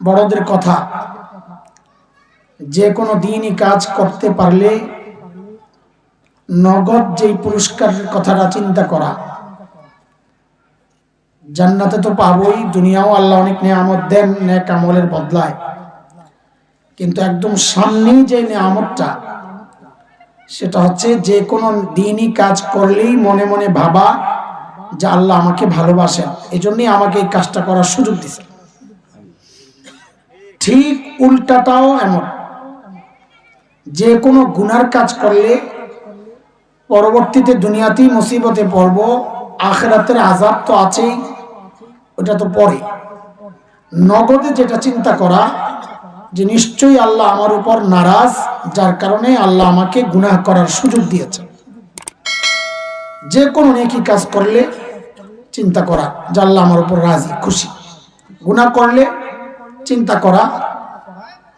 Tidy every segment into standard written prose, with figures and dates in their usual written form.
বড়দের কথা, যে কোনো দিনই কাজ করতে পারলে নগদ যেই পুরস্কারের কথাটা চিন্তা করা। জান্নাতে তো পাবোই, দুনিয়াও আল্লাহ অনেক নিয়ামত দেন নেক আমলের বদলায়, কিন্তু একদম সামনেই যে নিয়ামতটা, সেটা হচ্ছে যে কোনো দিনই কাজ করলেই মনে মনে ভাবা যে আল্লাহ আমাকে ভালোবাসেন, এজন্যই আমাকে এই কাজটা করার সুযোগ দিয়েছেন। ঠিক উল্টাটাও এমন, যে কোনো গুনার কাজ করলে পরবর্তীতে দুনিয়াতেই মুসিবতে পড়ব, আখিরাতের আযাব তো আছেই, ওটা তো পরে। নগদে যেটা চিন্তা করা যে নিশ্চয়ই আল্লাহ আমার উপর নারাজ, যার কারণে আল্লাহ আমাকে গুনাহ করার সুযোগ দিয়েছেন। যে কোনো নেকি কাজ করলে চিন্তা করা যে আল্লাহ আমার উপর রাজি, খুশি। গুনাহ করলে চিন্তা করা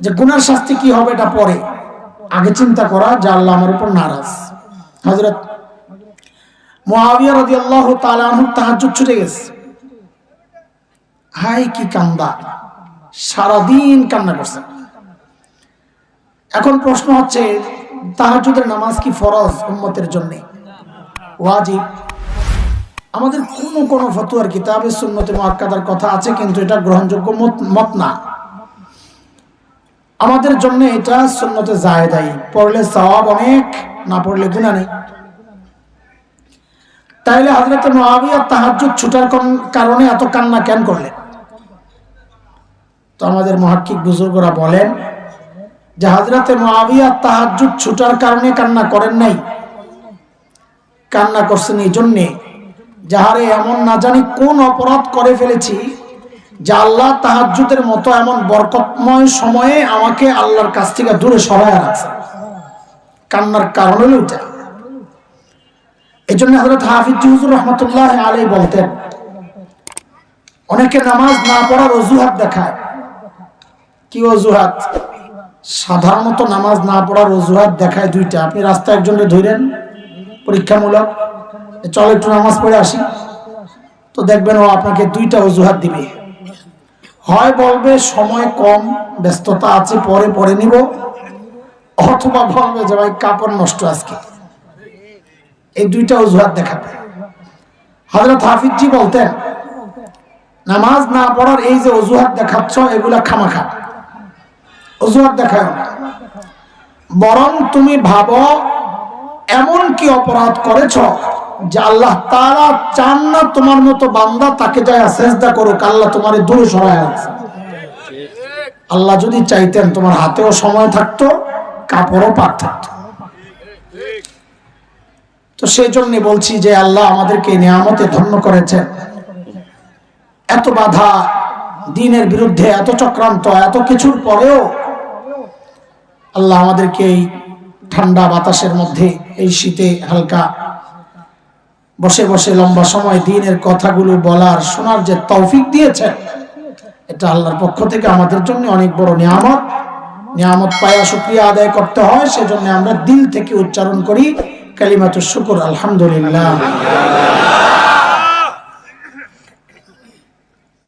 যে গুনার শাস্তি কি হবে এটা পরে, আগে চিন্তা করা যে আল্লাহ আমার উপর নারাজ। হযরত মুআবিয়া রাদিয়াল্লাহু তাআলা আনহু তাহাজ্জুদ ছুটে গেছে। হাই কি কান্দা, সারাদিন কান্না করছে। এখন প্রশ্ন হচ্ছে, তাহাজ্জুদের নামাজ কি ফরজ উম্মতের জন্য, ওয়াজিব? আমাদের কোন ফতোয়ার কিতাবে সুন্নতে মুআক্কাদার কথা আছে, কিন্তু এটা গ্রহণযোগ্য মত না। আমাদের জন্য এটা সুন্নতে জায়েদাই, পড়লে সওয়াব অনেক, না পড়লে গুনাহ নেই। তাইলে হযরত মুআবিয়া তাহাজ্জুদ ছুটার কারণে এত কান্না কেন করলেন? তো আমাদের মুহাক্কিক বুজুর্গরা বলেন যে হযরত মুআবিয়া তাহাজ্জুদ ছুটার কারণে কান্না করেন নাই, কান্না করছেন এই জন্যে যাহারে এমন না জানি কোন অপরাধ করে ফেলেছি যে আল্লাহ তাহাজ্জুদের মতো এমন বরকতময় সময়ে আমাকে আল্লাহর কাছ থেকে দূরে সরায় রাখছে। কান্নার কারণ হলো এটা। এই জন্য হযরত হাফিজ হুজুর রাহমাতুল্লাহ আলাইহি বলতেন, অনেকে নামাজ না পড়ার অজুহাত দেখায়। কি অজুহাত? সাধারণত নামাজ না পড়ার অজুহাত দেখায় দুইটা। আপনি রাস্তায় একজনকে ধরেন পরীক্ষামূলক, চল একটু নামাজ পড়ে আসি, তো দেখবেন ও আপনাকে দুইটা অজুহাত দিবে। হয় বলবে সময় কম, ব্যস্ততা আছে, পরে পড়ে নিব, অথবা বলবে যে ভাই কাপড় নষ্ট আজকে। এই দুইটা অজুহাত দেখাবে। হযরত হাফিজজি বলতেন, নামাজ না পড়ার এই যে অজুহাত দেখাচ্ছ, এগুলা খামাখা, অজুহাত দেখায় না। বরং তুমি ভাবো এমন কি অপরাধ করেছ যে আল্লাহ তাআলা চান না তোমার মতো বান্দা তাকে যায় সিজদা করুক, আল্লাহ তোমারে দূরে সরায় রাখছে। আল্লাহ যদি চাইতেন তোমার হাতেও সময় থাকতো, কাপড়ও পাক থাকতো। তো সেই জন্য বলছি যে আল্লাহ আমাদেরকে নিয়ামতে ধন্য করেছেন। এত বাধা, দ্বীনের বিরুদ্ধে এত চক্রান্ত, এত কিছুর পরেও আল্লাহ আমাদেরকে এই ঠান্ডা বাতাসের মধ্যে, এই শীতে হালকা বসে বসে লম্বা সময় দ্বীনের কথাগুলো বলার, শোনার যে তৌফিক দিয়েছেন, এটা আল্লাহর পক্ষ থেকে আমাদের জন্য অনেক বড় নিয়ামত। নিয়ামত পায়া শুকরিয়া আদায় করতে হয়, সেজন্য আমরা দিল থেকে উচ্চারণ করি কালিমাতুশ শুকর, আলহামদুলিল্লাহ।